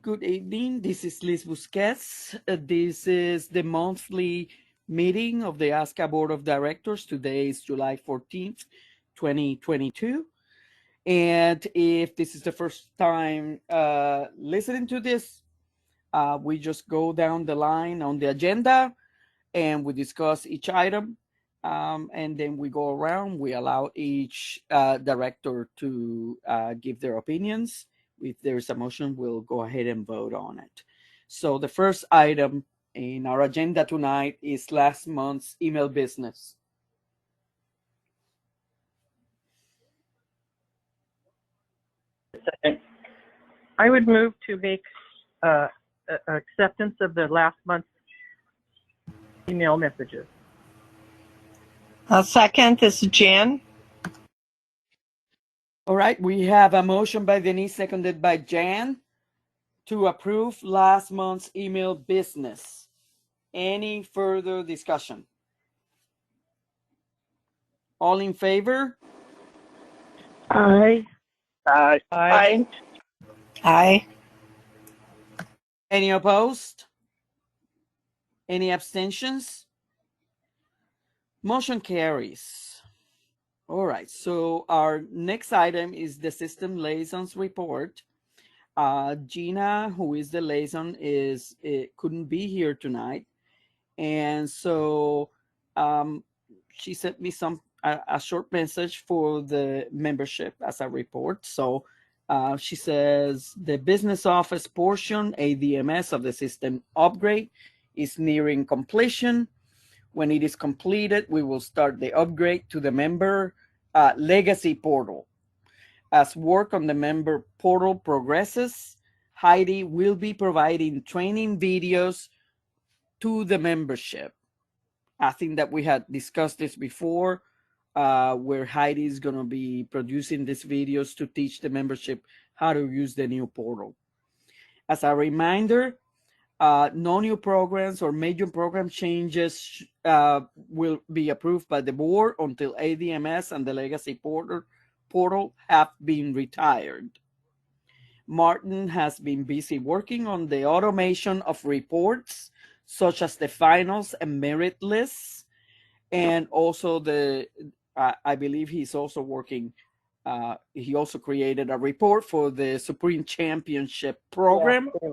Good evening. This is Liz Busquets. This is the monthly meeting of the ASCA Board of Directors. Today is July 14th, 2022. And if this is the first time listening to this, we just go down the line on the agenda and we discuss each item. And then we go around, we allow each director to give their opinions. If there's a motion, we'll go ahead and vote on it. So the first item in our agenda tonight is last month's email business. I would move to make acceptance of the last month's email messages. Second, this is Jan. All right, we have a motion by Denise, seconded by Jan, to approve last month's email business. Any further discussion? All in favor? Aye. Aye. Aye. Aye. Any opposed? Any abstentions? Motion carries. All right, so our next item is the system liaisons report. Gina, who is the liaison, couldn't be here tonight, and so she sent me a short message for the membership as a report. So she says the business office portion, ADMS, of the system upgrade is nearing completion. When it is completed, we will start the upgrade to the member legacy portal. As work on the member portal progresses, Heidi will be providing training videos to the membership. I think that we had discussed this before, where Heidi is going to be producing these videos to teach the membership how to use the new portal. As a reminder, no new programs or major program changes will be approved by the board until ADMS and the legacy portal have been retired. Martin has been busy working on the automation of reports, such as the finals and merit lists, and also I believe he's also working. He also created a report for the Supreme Championship program. Yeah,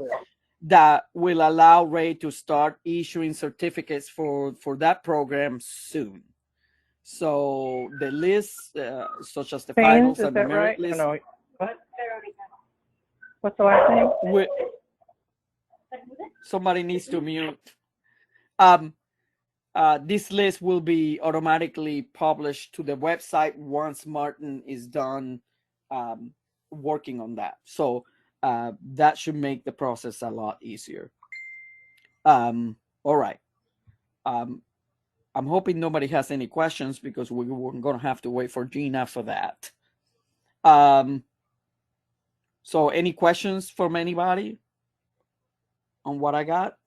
that will allow Ray to start issuing certificates for that program soon. So the list, such as the finals and the merit list. No. What? What's the last name? Somebody needs to mute. This list will be automatically published to the website once Martin is done working on that. So that should make the process a lot easier. All right. I'm hoping nobody has any questions because we're going to have to wait for Gina for that. So any questions from anybody on what I got?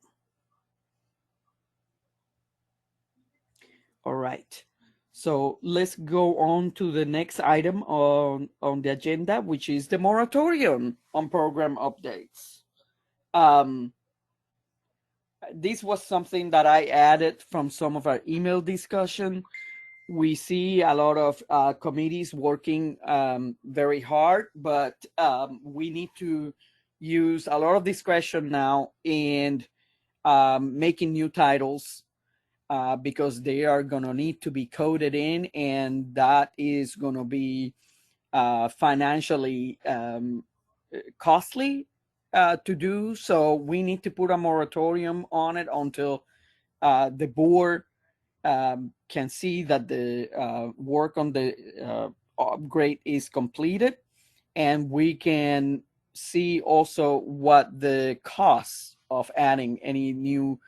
All right. So let's go on to the next item on the agenda, which is the moratorium on program updates. This was something that I added from some of our email discussion. We see a lot of committees working very hard, but we need to use a lot of discretion now in making new titles because they are going to need to be coded in, and that is going to be financially costly to do. So we need to put a moratorium on it until the board can see that the work on the upgrade is completed, and we can see also what the cost of adding any new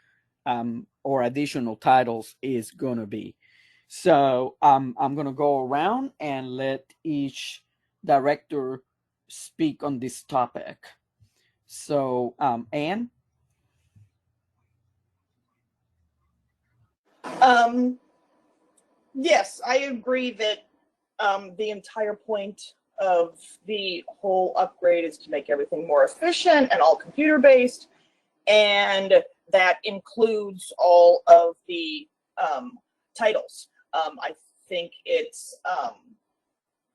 or additional titles is going to be. So I'm going to go around and let each director speak on this topic. So Anne? Yes, I agree that the entire point of the whole upgrade is to make everything more efficient and all computer-based, and that includes all of the titles. I think it's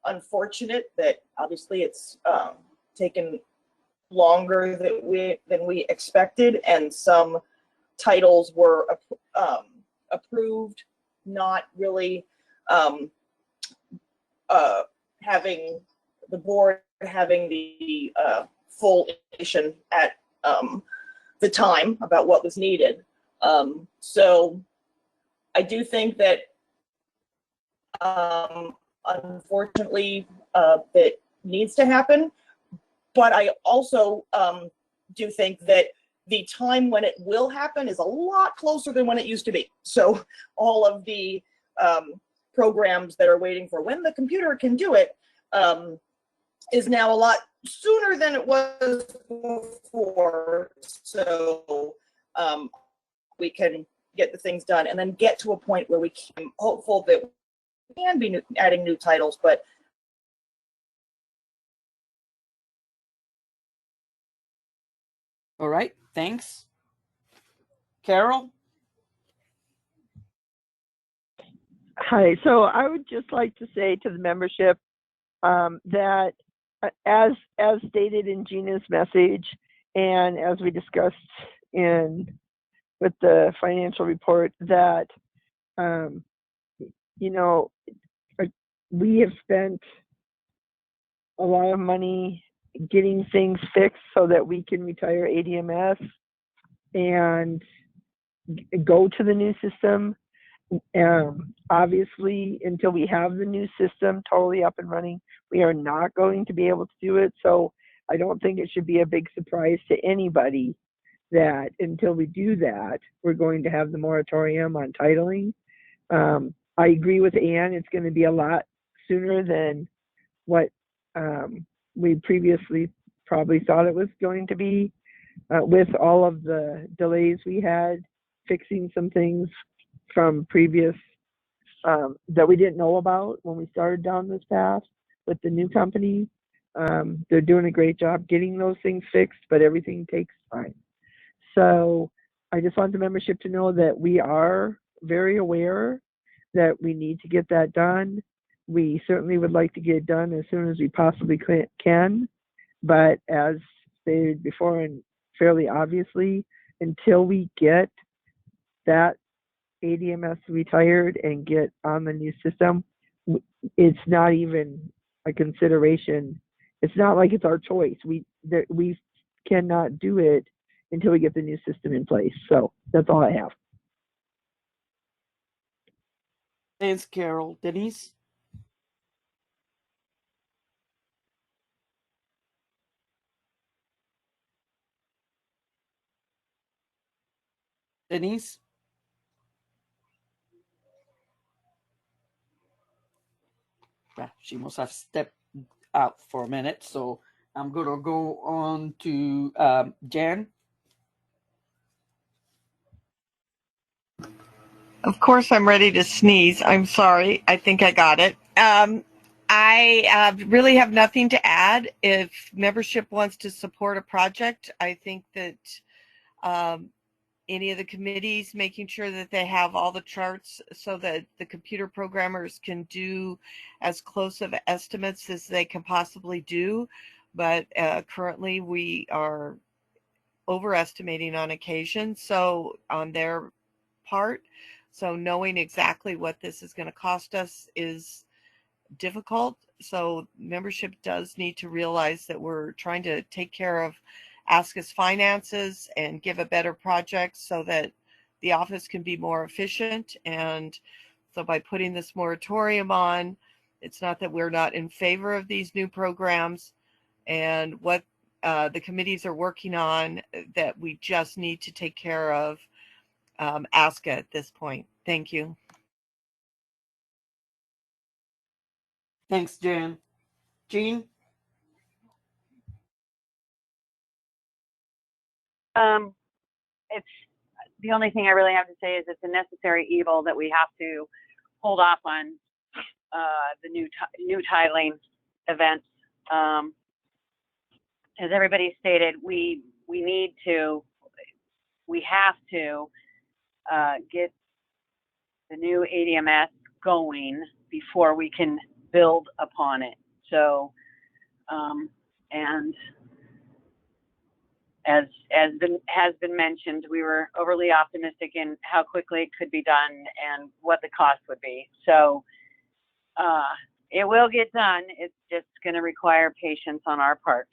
unfortunate that obviously it's taken longer than we expected, and some titles were approved, not really having the board having the full information at the time about what was needed. So I do think that unfortunately that needs to happen, but I also do think that the time when it will happen is a lot closer than when it used to be. So all of the programs that are waiting for when the computer can do it is now a lot sooner than it was before. So we can get the things done and then get to a point where we can, hopeful that we can be adding new titles, but All right, thanks. Carol? Hi. So I would just like to say to the membership that as stated in Gina's message, and as we discussed with the financial report, that you know, we have spent a lot of money getting things fixed so that we can retire ADMS and go to the new system. Obviously, until we have the new system totally up and running, we are not going to be able to do it. So I don't think it should be a big surprise to anybody that until we do that, we're going to have the moratorium on titling. I agree with Ann, it's going to be a lot sooner than what we previously probably thought it was going to be, with all of the delays we had fixing some things from previous that we didn't know about when we started down this path with the new company. They're doing a great job getting those things fixed, but everything takes time. So I just want the membership to know that we are very aware that we need to get that done. We certainly would like to get it done as soon as we possibly can, but as stated before and fairly obviously, until we get that ADMS retired and get on the new system, it's not even a consideration. It's not like it's our choice. We cannot do it until we get the new system in place. So that's all I have. Thanks, Carol. Denise? Denise? Well, she must have stepped out for a minute, so I'm going to go on to Jan. Of course, I'm ready to sneeze. I'm sorry. I think I got it. I really have nothing to add. If membership wants to support a project, I think that any of the committees making sure that they have all the charts so that the computer programmers can do as close of estimates as they can possibly do. But currently we are overestimating on occasion, so on their part. So knowing exactly what this is going to cost us is difficult. So membership does need to realize that we're trying to take care of ASCA's finances and give a better project so that the office can be more efficient. And so by putting this moratorium on, it's not that we're not in favor of these new programs and what the committees are working on, that we just need to take care of ASCA at this point. Thank you. Thanks, Jan. Jean? It's the only thing I really have to say is it's a necessary evil that we have to hold off on the new titling events. As everybody stated, we have to get the new ADMS going before we can build upon it. So, and as has been mentioned, we were overly optimistic in how quickly it could be done and what the cost would be. So it will get done. It's just going to require patience on our part.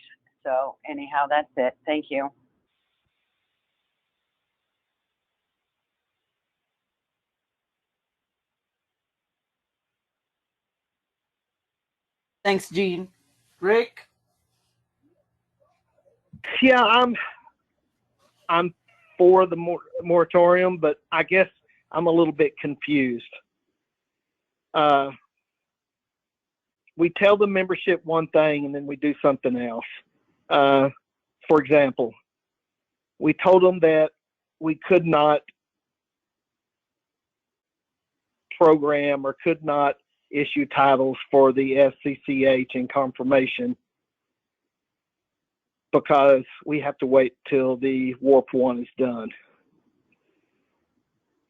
So anyhow, that's it. Thank you. Thanks, Jean. Rick? Yeah, I'm for the moratorium, but I guess I'm a little bit confused. We tell the membership one thing and then we do something else. For example, we told them that we could not program or could not issue titles for the SCCH in confirmation because we have to wait till the Warp 1 is done.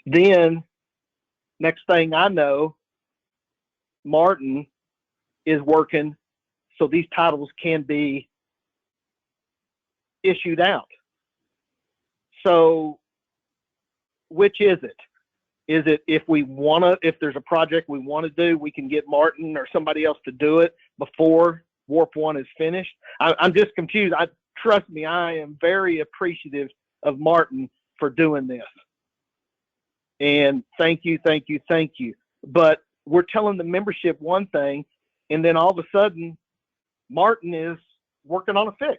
Then, next thing I know, Martin is working so these titles can be issued out. So, which is it? Is it if there's a project we want to do, we can get Martin or somebody else to do it before Warp 1 is finished? I'm just confused. Trust me, I am very appreciative of Martin for doing this. And thank you. But we're telling the membership one thing, and then all of a sudden, Martin is working on a fix.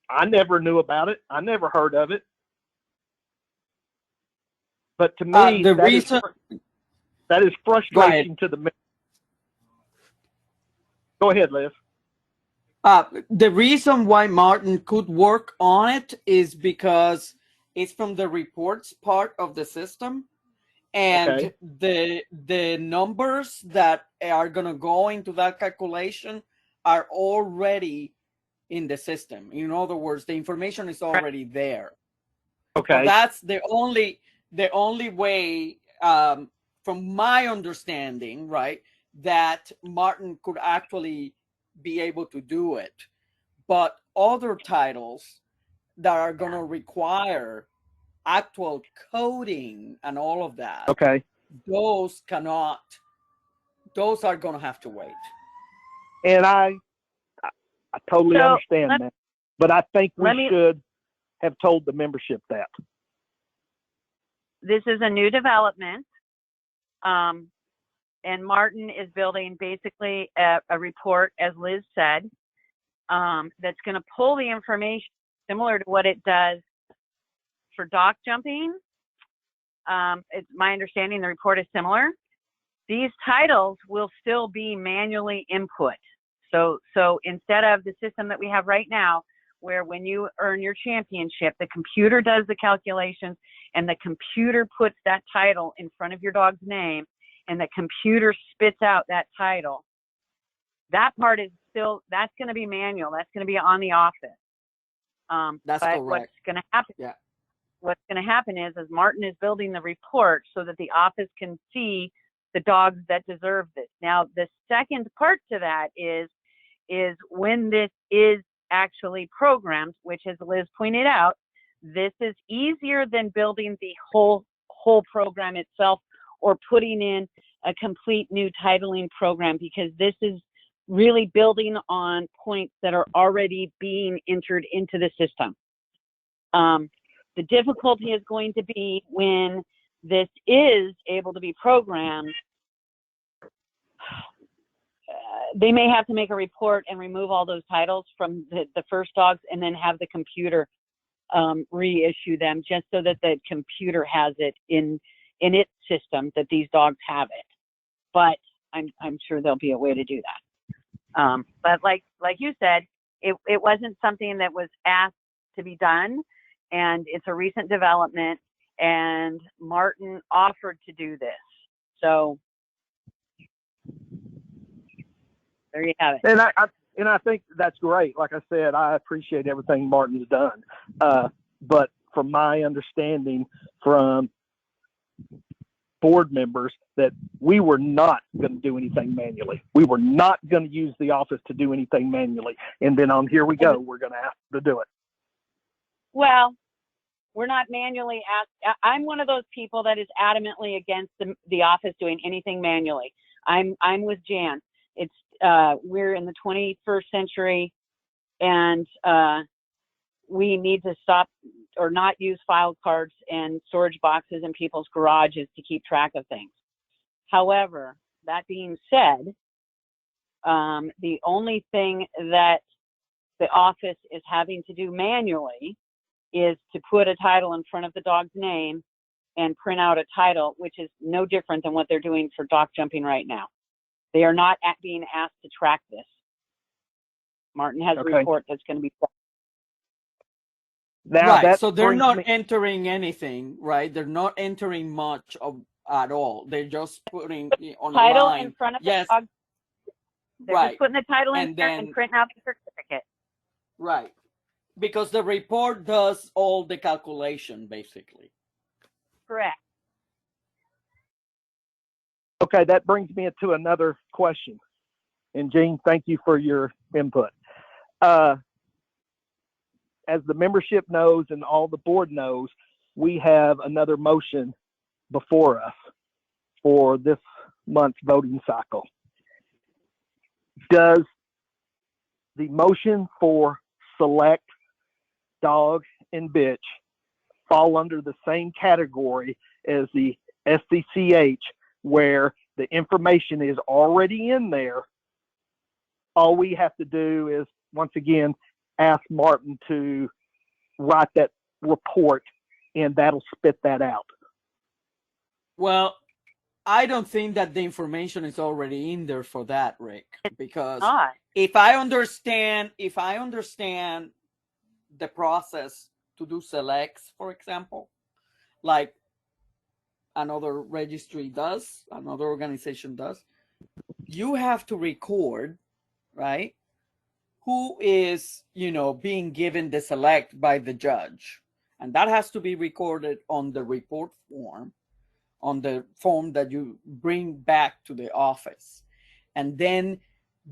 I never knew about it. I never heard of it. But to me, that is frustration to the member. Go ahead, Liz. The reason why Martin could work on it is because it's from the reports part of the system, and the numbers that are going to go into that calculation are already in the system. In other words, the information is already there. Okay. So that's the only way, from my understanding, right, that Martin could actually be able to do it. But other titles that are going to require actual coding and all of that, okay, those are going to have to wait. And I totally understand that, but I think we should have told the membership that. This is a new development, and Martin is building basically a report, as Liz said, that's going to pull the information similar to what it does for dock jumping. It's my understanding the report is similar. These titles will still be manually input. So instead of the system that we have right now, where when you earn your championship, the computer does the calculations and the computer puts that title in front of your dog's name and the computer spits out that title. That part is that's going to be manual. That's going to be on the office. That's but correct. What's going to happen? Yeah. What's going to happen is Martin is building the report so that the office can see the dogs that deserve this. Now, the second part to that is when this is actually programmed, which as Liz pointed out, this is easier than building the whole program itself or putting in a complete new titling program, because this is really building on points that are already being entered into the system. The difficulty is going to be when this is able to be programmed, they may have to make a report and remove all those titles from the first dogs and then have the computer reissue them, just so that the computer has it in its system that these dogs have it. But I'm sure there'll be a way to do that. But like you said, it wasn't something that was asked to be done, and it's a recent development, and Martin offered to do this. So there you have it. And I think that's great. Like I said, I appreciate everything Martin's done. But from my understanding from board members, that we were not going to do anything manually. We were not going to use the office to do anything manually. And then on here we go, we're going to ask to do it. Well, we're not manually asked. I'm one of those people that is adamantly against the office doing anything manually. I'm with Jan. It's we're in the 21st century, and we need to stop or not use file cards and storage boxes in people's garages to keep track of things. However, that being said, the only thing that the office is having to do manually is to put a title in front of the dog's name and print out a title, which is no different than what they're doing for dock jumping right now. They are not being asked to track this. Martin has a report that's going to be tracked. Now, right, so they're not entering anything, right? They're not entering much at all. They're just putting on the title line. In front of yes, the dog. They're right. just putting the title in and there then, and printing out the certificate. Right, because the report does all the calculation, basically. Correct. Okay, that brings me to another question. And Gene, thank you for your input. As the membership knows and all the board knows, we have another motion before us for this month's voting cycle. Does the motion for select dog and bitch fall under the same category as the SCCH, where the information is already in there? All we have to do is, once again, ask Martin to write that report, and that'll spit that out. Well, I don't think that the information is already in there for that, Rick, because if I understand the process to do selects, for example, like another registry does, another organization does, you have to record, right, who is, being given the select by the judge. And that has to be recorded on the report form, on the form that you bring back to the office. And then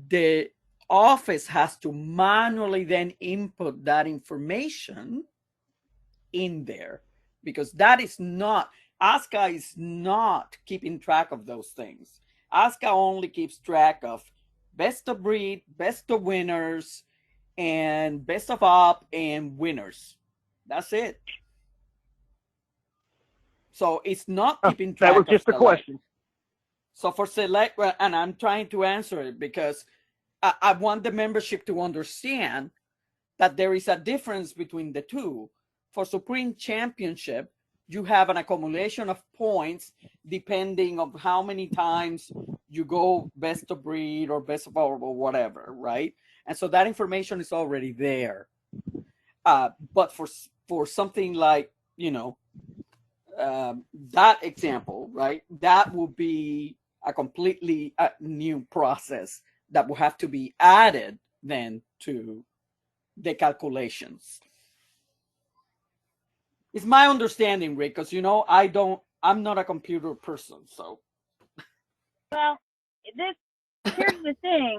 the office has to manually then input that information in there, because that is not, ASCA is not keeping track of those things. ASCA only keeps track of best of breed, best of winners, and best of op and winners. That's it. So it's not keeping track. That was just a question. So for select, and I'm trying to answer it because I want the membership to understand that there is a difference between the two. For Supreme Championship, you have an accumulation of points depending on how many times you go best of breed or best of or whatever, right? And so that information is already there. But for something like, that example, right? That will be a completely new process that will have to be added then to the calculations. It's my understanding, Rick, because I'm not a computer person, so. Well, here's the thing.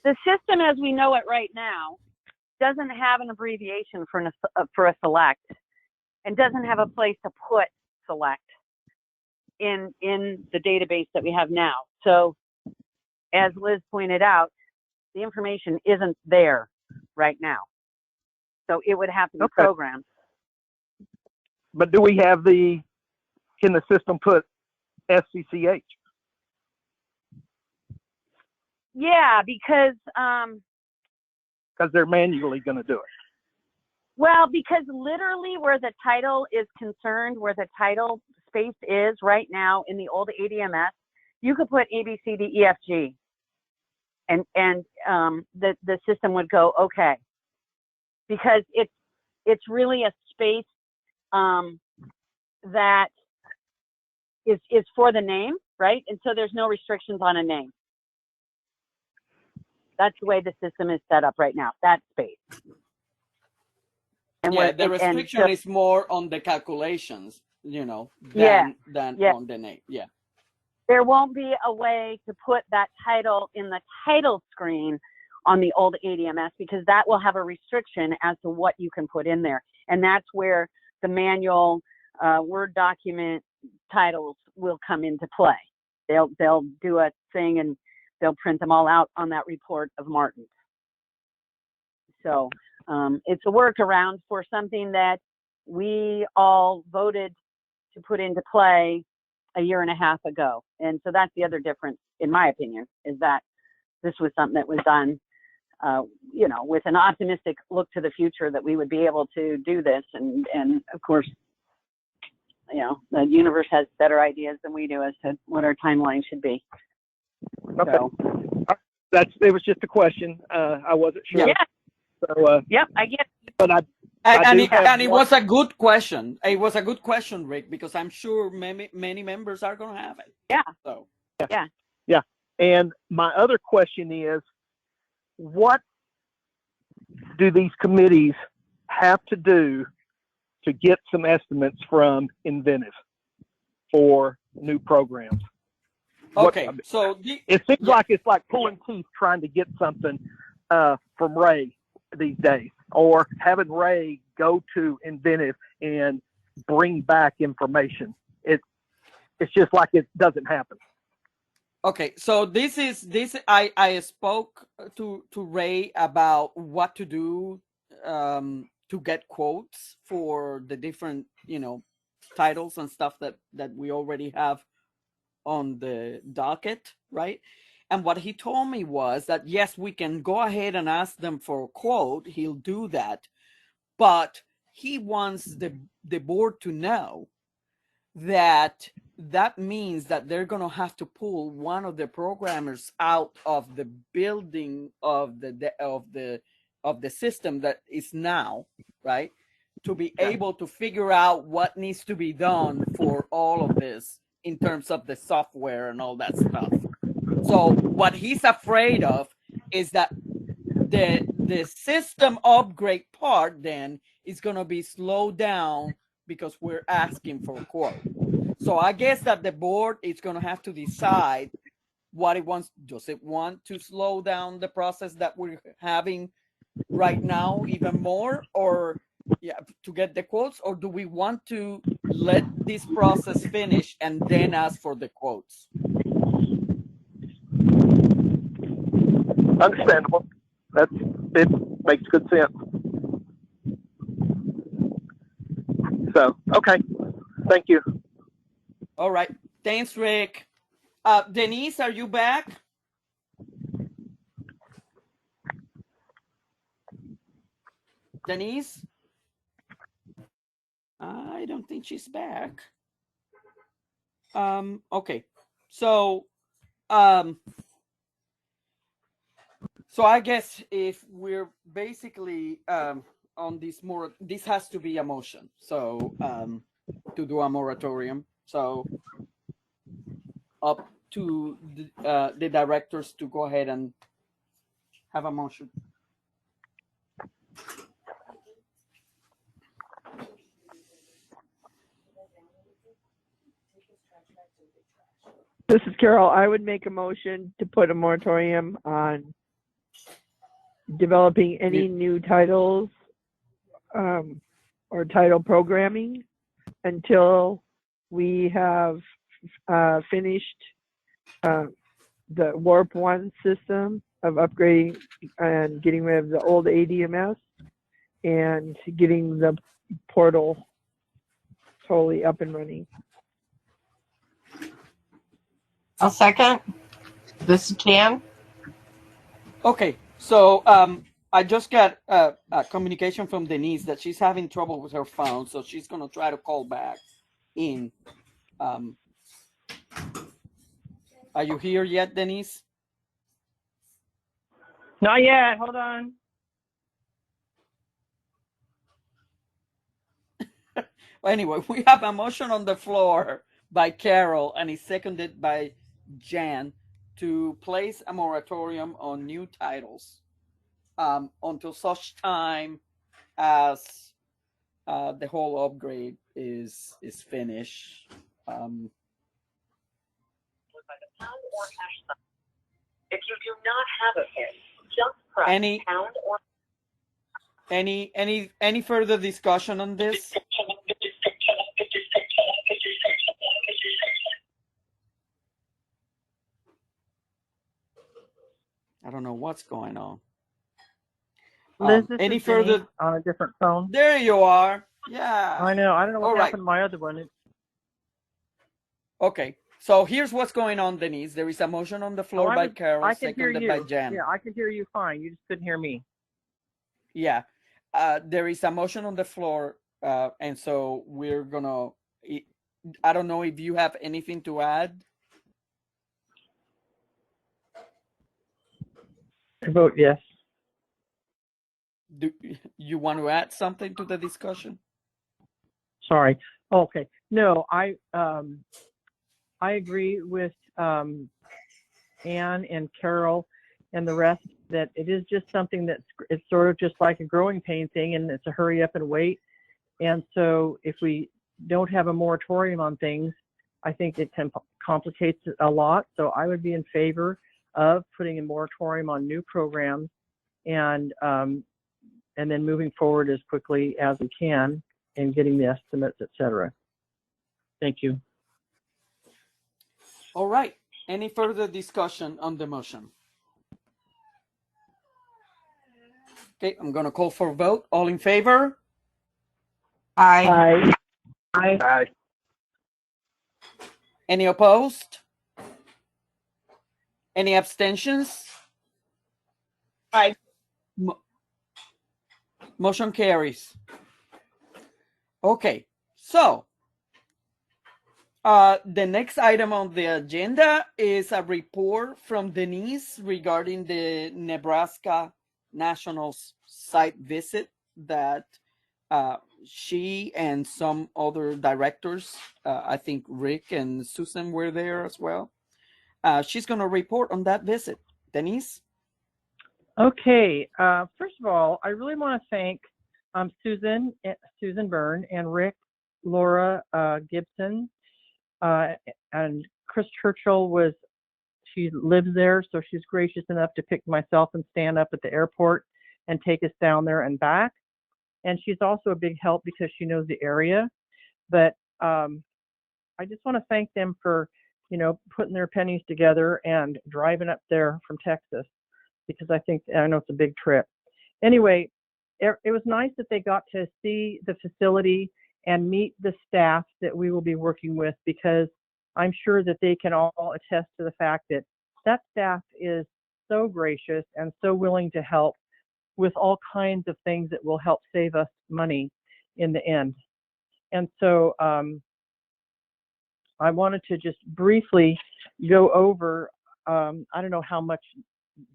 The system as we know it right now doesn't have an abbreviation for a select, and doesn't have a place to put select in the database that we have now. So as Liz pointed out, the information isn't there right now. So it would have to be programmed. But do we have can the system put SCCH? Yeah, because they're manually going to do it. Well, because literally where the title is concerned, where the title space is right now in the old ADMS, you could put A, B, C, D, E, F, G, and the system would go okay, because it's really a space that is for the name, right? And so there's no restrictions on a name. That's the way the system is set up right now, that space. And yeah, the restriction is more on the calculations, you know, than on the name. Yeah. There won't be a way to put that title in the title screen on the old ADMS, because that will have a restriction as to what you can put in there. And that's where the manual Word document titles will come into play. They'll do a thing and they'll print them all out on that report of Martin. So it's a workaround for something that we all voted to put into play a year and a half ago. And so that's the other difference, in my opinion, is that this was something that was done, you know, with an optimistic look to the future that we would be able to do this. And of course, you know, the universe has better ideas than we do as to what our timeline should be. Okay. So, it was just a question. I wasn't sure. Yeah. So, yep, I get it. But And it was a good question. It was a good question, Rick, because I'm sure many members are going to have it. Yeah. So. Yeah. And my other question is, what do these committees have to do to get some estimates from Inventive for new programs? Okay, so it seems like it's like pulling teeth trying to get something from Ray these days, or having Ray go to Inventive and bring back information. It's just like it doesn't happen. Okay, so I spoke to Ray about what to do to get quotes for the different, you know, titles and stuff that we already have on the docket, right? And what he told me was that yes, we can go ahead and ask them for a quote. He'll do that, but he wants the board to know that means that they're going to have to pull one of the programmers out of the building of the system that is now, right, to be able to figure out what needs to be done for all of this in terms of the software and all that stuff. So what he's afraid of is that the system upgrade part then is going to be slowed down because we're asking for a quote. So I guess that the board is going to have to decide what it wants. Does it want to slow down the process that we're having right now even more, or to get the quotes, or do we want to let this process finish and then ask for the quotes? Understandable. It makes good sense. So, okay. Thank you. All right. Thanks, Rick. Denise, are you back? Denise? I don't think she's back. Okay. So, so I guess if we're basically on this has to be a motion. So to do a moratorium. So up to the directors to go ahead and have a motion. This is Carol. I would make a motion to put a moratorium on developing any new titles or title programming until we have finished the Warp 1 system of upgrading and getting rid of the old ADMS and getting the portal totally up and running. I'll second. This is Jan. Okay, so I just got a communication from Denise that she's having trouble with her phone, so she's going to try to call back in. Are you here yet, Denise? Not yet. Hold on. Anyway, we have a motion on the floor by Carol, and it's seconded by Jan to place a moratorium on new titles until such time as the whole upgrade is finished. If you do not have a PIN, just press pound or any further discussion on this? I don't know what's going on. Liz, this any is Denise further on a different phone. There you are. Yeah. I know. I don't know what All happened right. to my other one. Okay. So here's what's going on, Denise. There is a motion on the floor by Carol, I can hear seconded you. by Jan. Yeah, I can hear you fine. You just couldn't hear me. Yeah. There is a motion on the floor, and so we're gonna. I don't know if you have anything to add. I vote yes. Do you want to add something to the discussion? Sorry. Okay. No, I agree with Anne and Carol and the rest that it is just something it's sort of just like a growing pain thing, and it's a hurry up and wait. And so if we don't have a moratorium on things, I think it complicates it a lot. So I would be in favor of putting a moratorium on new programs and then moving forward as quickly as we can and getting the estimates, et cetera. Thank you. All right. Any further discussion on the motion? Okay, I'm going to call for a vote. All in favor? Aye. Aye. Aye. Any opposed? Any abstentions? Aye. Motion carries. Okay, so the next item on the agenda is a report from Denise regarding the Nebraska National Site visit that she and some other directors, I think Rick and Susan were there as well. She's going to report on that visit. Denise? Okay. First of all, I really want to thank Susan Byrne and Rick, Laura Gibson, and Chris Churchill she lives there, so she's gracious enough to pick myself and Stan up at the airport and take us down there and back. And she's also a big help because she knows the area. But I just want to thank them for, putting their pennies together and driving up there from Texas, because I know it's a big trip. Anyway, it was nice that they got to see the facility and meet the staff that we will be working with, because I'm sure that they can all attest to the fact that staff is so gracious and so willing to help with all kinds of things that will help save us money in the end. And so I wanted to just briefly go over, I don't know how much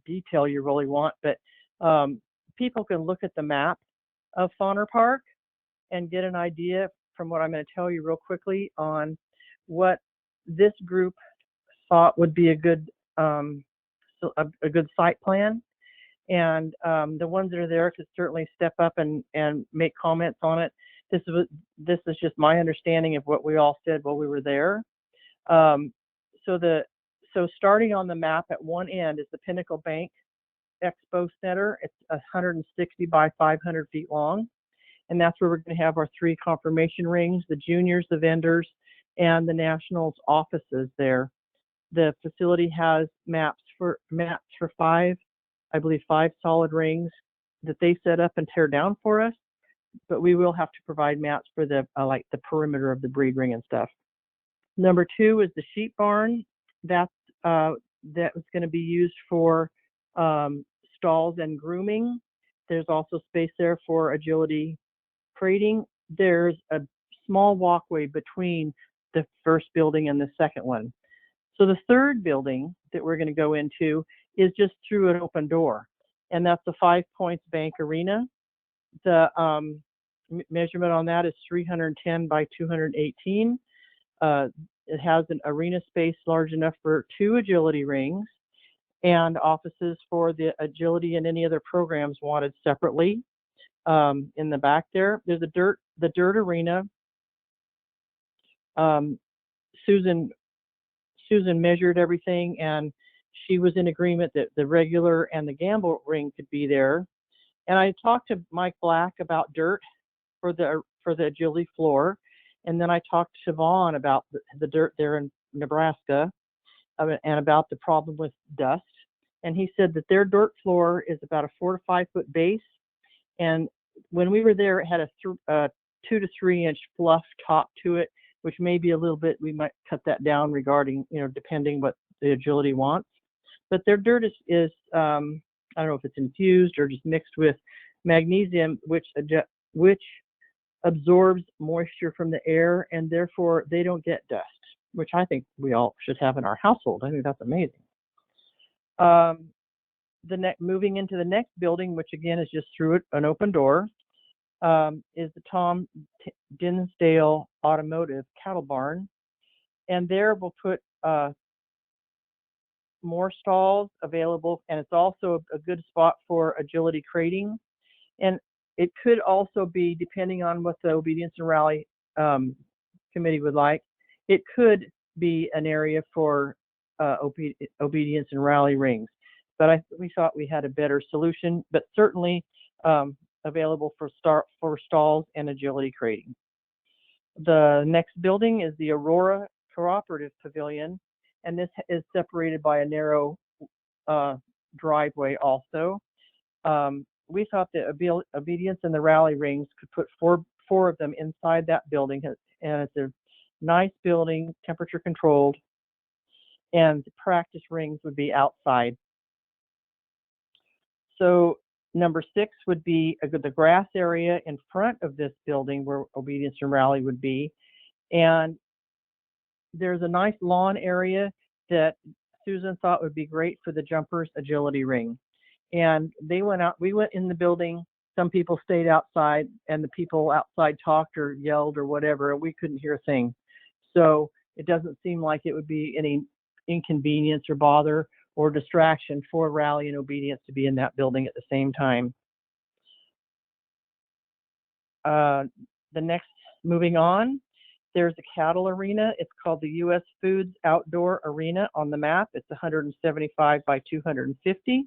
detail you really want, but people can look at the map of Fauner Park and get an idea from what I'm going to tell you real quickly on what this group thought would be a good site plan. And the ones that are there could certainly step up and make comments on it. This is just my understanding of what we all said while we were there. So starting on the map at one end is the Pinnacle Bank Expo Center. It's 160 by 500 feet long. And that's where we're going to have our 3 confirmation rings, the juniors, the vendors, and the Nationals offices there. The facility has maps for 5 solid rings that they set up and tear down for us, but we will have to provide maps for the like the perimeter of the breed ring and stuff. Number 2 is the sheep barn. That was going to be used for stalls and grooming. There's also space there for agility crating. There's a small walkway between the first building and the second one. So the third building that we're going to go into is just through an open door, and that's the 5 Points Bank Arena. The measurement on that is 310 by 218. It has an arena space large enough for 2 agility rings and offices for the agility and any other programs wanted separately. In the back there, there's the dirt arena. Susan measured everything, and she was in agreement that the regular and the gamble ring could be there. And I talked to Mike Black about dirt for the agility floor, and then I talked to Siobhan about the dirt there in Nebraska, and about the problem with dust. And he said that their dirt floor is about a 4 to 5 foot base, and when we were there, it had a 2 to 3 inch fluff top to it, which may be a little bit, we might cut that down regarding, depending what the agility wants. But their dirt is I don't know if it's infused or just mixed with magnesium, which absorbs moisture from the air, and therefore they don't get dust, which I think we all should have in our household. I think that's amazing. Moving into the next building, which again is just through an open door, is the Tom Dinsdale Automotive Cattle Barn, and there we'll put more stalls available, and it's also a good spot for agility crating. And it could also be, depending on what the Obedience and Rally committee would like, it could be an area for Obedience and Rally rings. But we thought we had a better solution, but certainly available for stalls and agility crating. The next building is the Aurora Cooperative Pavilion, and this is separated by a narrow driveway also. We thought that Obedience and the Rally rings could put four of them inside that building, and it's a nice building, temperature controlled, and the practice rings would be outside. So number 6 would be the grass area in front of this building where Obedience and Rally would be. And there's a nice lawn area that Susan thought would be great for the jumpers agility ring. And they went out, we went in the building, some people stayed outside, and the people outside talked or yelled or whatever, and we couldn't hear a thing. So it doesn't seem like it would be any inconvenience or bother or distraction for Rally and Obedience to be in that building at the same time. Moving on, there's a cattle arena. It's called the U.S. Foods Outdoor Arena on the map. It's 175 by 250.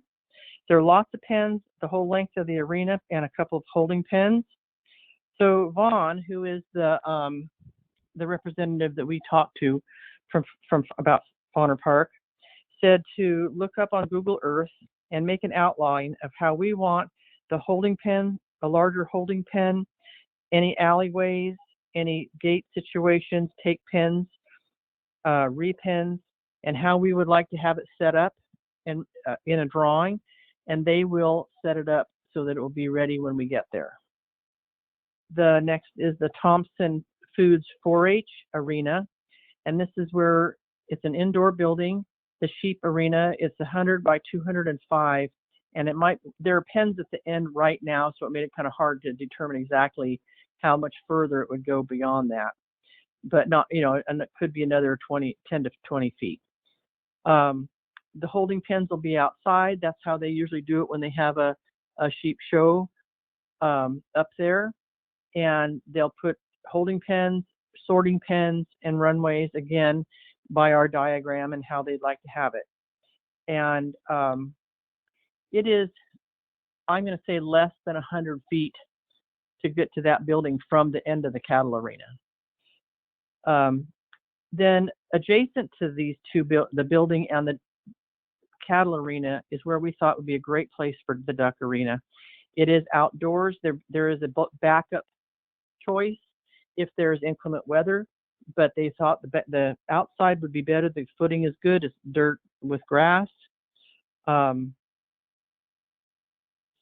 There are lots of pens, the whole length of the arena, and a couple of holding pens. So Vaughn, who is the representative that we talked to from about Fauner Park, said to look up on Google Earth and make an outline of how we want the holding pen, a larger holding pen, any alleyways, any gate situations, take pens, repens, and how we would like to have it set up and in a drawing, and they will set it up so that it will be ready when we get there. The next is the Thompson Foods 4-H Arena, and this is where it's an indoor building. The sheep arena, it's 100 by 205, and there are pens at the end right now, so it made it kind of hard to determine exactly how much further it would go beyond that. But not, and it could be another 10 to 20 feet. The holding pens will be outside. That's how they usually do it when they have a sheep show up there. And they'll put holding pens, sorting pens, and runways, again, by our diagram and how they'd like to have it. And it is, I'm going to say, less than 100 feet to get to that building from the end of the cattle arena. Then adjacent to these two, the building and the cattle arena, is where we thought would be a great place for the duck arena. It is outdoors. There is a backup choice if there's inclement weather, but they thought the outside would be better. The footing is good. It's dirt with grass. So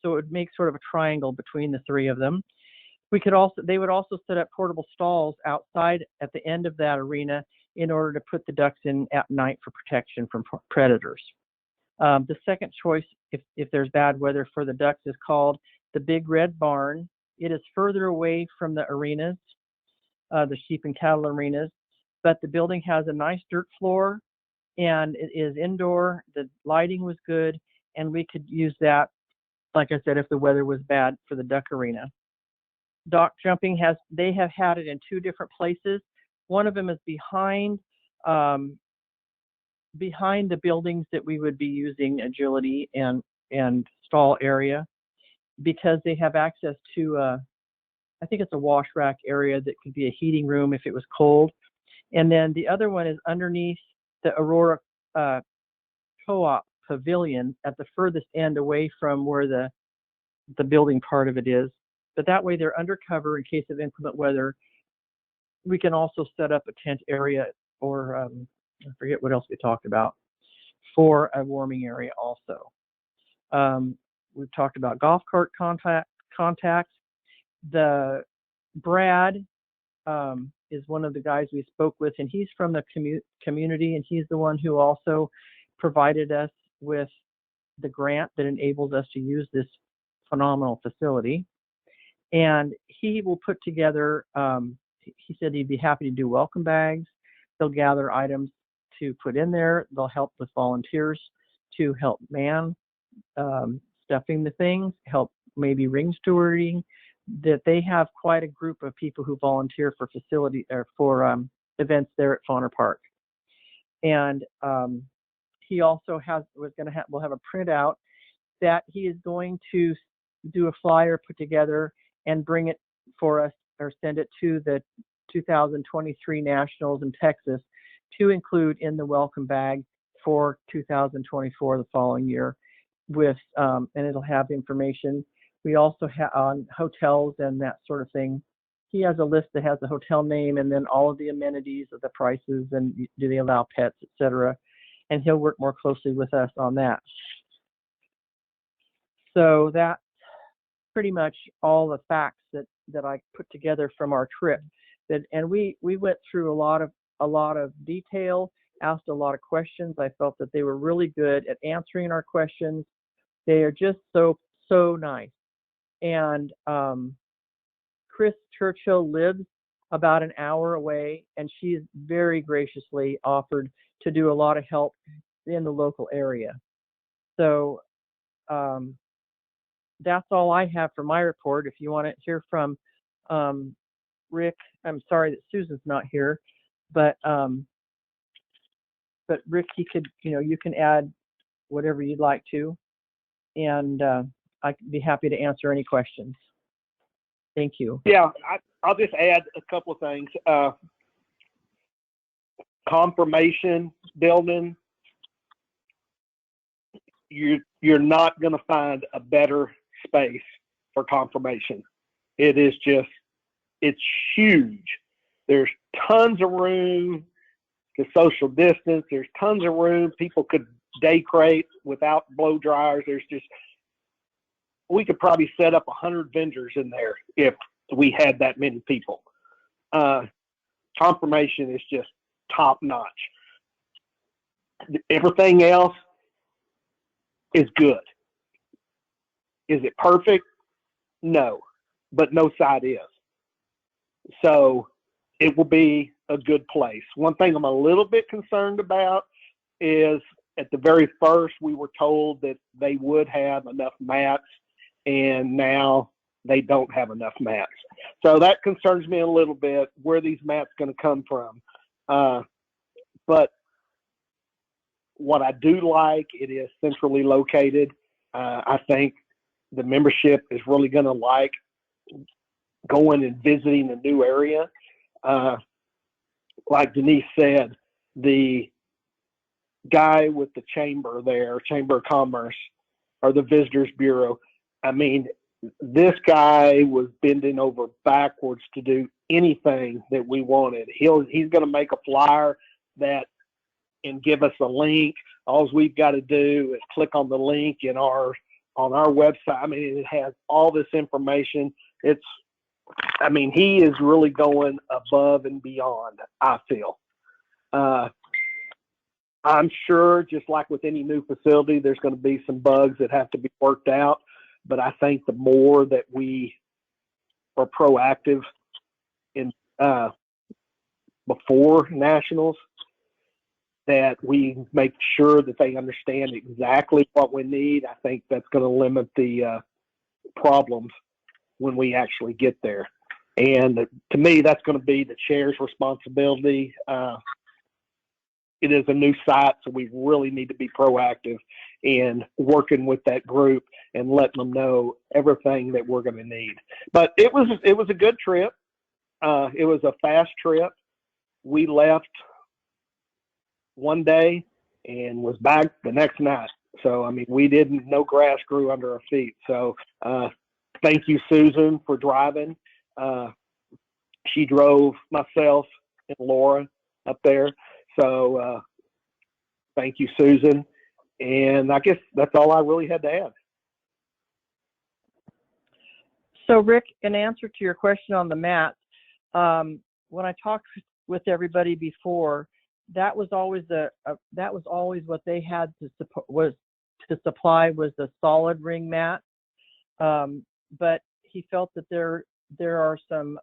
it would make sort of a triangle between the three of them. They would also set up portable stalls outside at the end of that arena in order to put the ducks in at night for protection from predators. The second choice, if there's bad weather for the ducks, is called the Big Red Barn. It is further away from the arenas, the sheep and cattle arenas. but the building has a nice dirt floor and it is indoor. The lighting was good, and we could use that, like I said, if the weather was bad, for the duck arena. Dock jumping they have had it in 2 different places. One of them is behind the buildings that we would be using agility and stall area, because they have access to I think it's a wash rack area that could be a heating room if it was cold. And then the other one is underneath the Aurora Co-op Pavilion at the furthest end away from where the building part of it is. But that way they're undercover in case of inclement weather. We can also set up a tent area, or I forget what else we talked about, for a warming area also. We've talked about golf cart contacts. The Brad is one of the guys we spoke with, and he's from the community, and he's the one who also provided us with the grant that enables us to use this phenomenal facility. And he will put together, he said he'd be happy to do welcome bags. They'll gather items to put in there. They'll help with volunteers to help man stuffing the things, help maybe ring stewarding. That they have quite a group of people who volunteer for facility or for events there at Fauner Park. And he also will have a printout that he is going to do a flyer, put together, and bring it for us, or send it to the 2023 Nationals in Texas to include in the welcome bag for 2024, the following year, with and it'll have information. We also have on hotels and that sort of thing. He has a list that has the hotel name and then all of the amenities of the prices and do they allow pets, etc. And he'll work more closely with us on that. So that's pretty much all the facts that I put together from our trip. And we went through a lot of detail, asked a lot of questions. I felt that they were really good at answering our questions. They are just so nice. And Chris Churchill lives about an hour away, and she's very graciously offered to do a lot of help in the local area. So that's all I have for my report. If you want to hear from Rick, I'm sorry that Susan's not here, but Rick, he could, you can add whatever you'd like to, and I'd be happy to answer any questions. Thank you. Yeah, I'll just add a couple of things. Confirmation building, you're not going to find a better space for confirmation. It's huge. There's tons of room to social distance. There's tons of room. People could day crate without blow dryers. We could probably set up 100 vendors in there if we had that many people. Confirmation is just top notch. Everything else is good. Is it perfect? No, but no side is. So it will be a good place. One thing I'm a little bit concerned about is at the very first, we were told that they would have enough mats, and now they don't have enough mats. So that concerns me a little bit, where these mats going to come from. But what I do like, it is centrally located. I think the membership is really going to like going and visiting a new area. Like Denise said, the guy with the chamber there, Chamber of Commerce, or the Visitors Bureau, I mean, this guy was bending over backwards to do anything that we wanted. He's going to make a flyer and give us a link. All we've got to do is click on the link on our website. I mean, it has all this information. He is really going above and beyond, I feel. I'm sure, just like with any new facility, there's going to be some bugs that have to be worked out. But I think the more that we are proactive in before nationals, that we make sure that they understand exactly what we need. I think that's going to limit the problems when we actually get there. And to me, that's going to be the chair's responsibility. It is a new site, so we really need to be proactive in working with that group and letting them know everything that we're going to need. But it was a good trip. It was a fast trip. We left one day and was back the next night. So, I mean, no grass grew under our feet. So, thank you, Susan, for driving. She drove myself and Laura up there. So, thank you, Susan. And I guess that's all I really had to add. So, Rick, in answer to your question on the mats, when I talked with everybody before, that was always what they had to supply was the solid ring mat. But he felt that there are some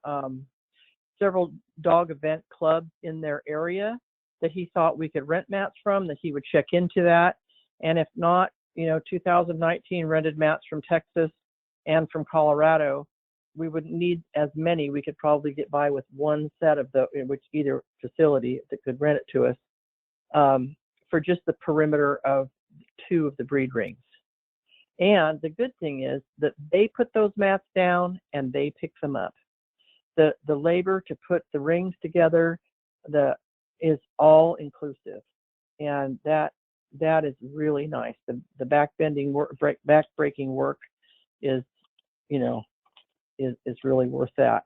several dog event clubs in their area that he thought we could rent mats from, that he would check into that. And if not, 2019 rented mats from Texas and from Colorado, we wouldn't need as many. We could probably get by with one set of which either facility that could rent it to us for just the perimeter of 2 of the breed rings. And the good thing is that they put those mats down and they pick them up. The labor to put the rings together is all inclusive, and that is really nice. The back-bending work, back-breaking work is really worth that.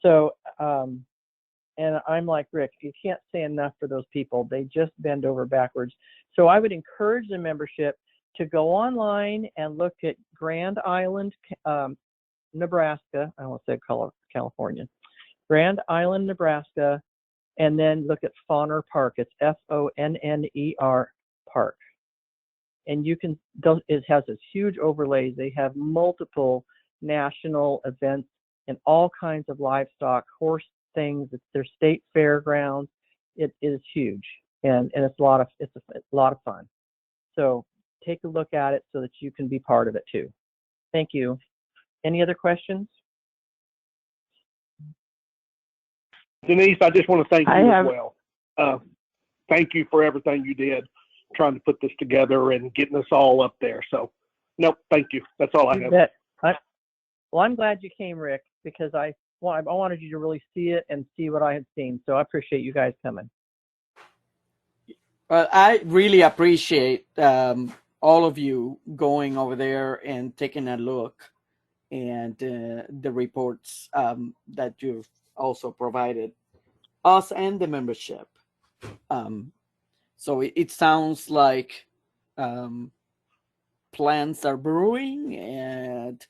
So, and I'm like Rick, you can't say enough for those people. They just bend over backwards. So I would encourage the membership to go online and look at Grand Island, Nebraska. I won't say California. Grand Island, Nebraska, and then look at Fonner Park. It's Fonner Park. And it has this huge overlays. They have multiple national events and all kinds of livestock, horse things. It's their state fairgrounds. It is huge, and it's a lot of fun. So take a look at it so that you can be part of it too. Thank you. Any other questions? Denise, I just want to thank you as well. Thank you for everything you did trying to put this together and getting us all up there. So, nope, thank you. That's all I have. Well, I'm glad you came, Rick, because I wanted you to really see it and see what I had seen. So I appreciate you guys coming. Well, I really appreciate all of you going over there and taking a look, and the reports that you've also provided us and the membership. So it sounds like plans are brewing, and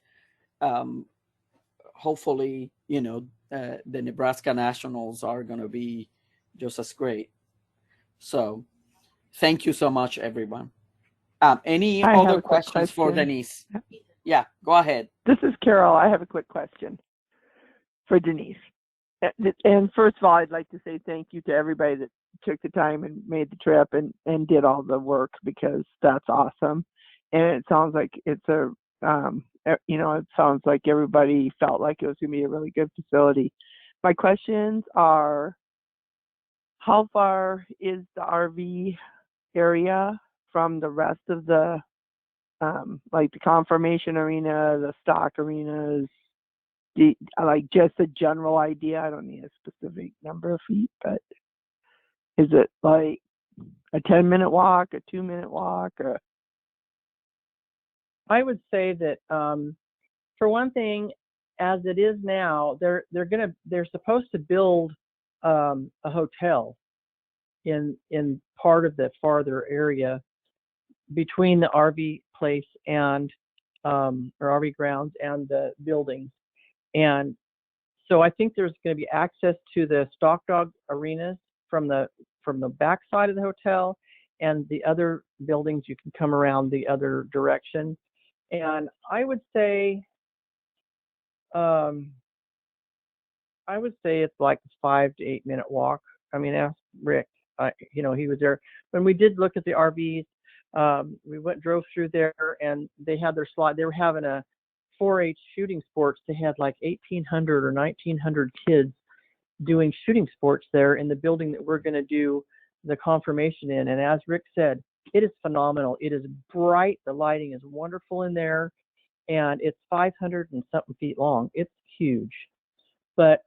hopefully, the Nebraska Nationals are going to be just as great. So thank you so much, everyone. Any other questions for Denise? Yeah, go ahead. This is Carol. I have a quick question for Denise. And first of all, I'd like to say thank you to everybody that took the time and made the trip and did all the work, because that's awesome. And it sounds like it sounds like everybody felt like it was going to be a really good facility. My questions are, how far is the RV area from the rest of the, like the conformation arena, the stock arenas? Like just a general idea. I don't need a specific number of feet, but is it like a 10-minute walk, a 2-minute walk, or? I would say that for one thing, as it is now, they're supposed to build a hotel in part of the farther area between the RV place and or RV grounds and the buildings. And so I think there's going to be access to the stock dog arenas from the back side of the hotel, and the other buildings you can come around the other direction. And I would say I would say it's like a 5 to 8 minute walk. I mean, ask Rick. He was there when we did look at the RVs. We drove through there, and they had their slide. They were having a 4-H shooting sports. They had like 1,800 or 1,900 kids doing shooting sports there in the building that we're going to do the confirmation in. And as Rick said, it is phenomenal. It is bright. The lighting is wonderful in there, and it's 500 and something feet long. It's huge. But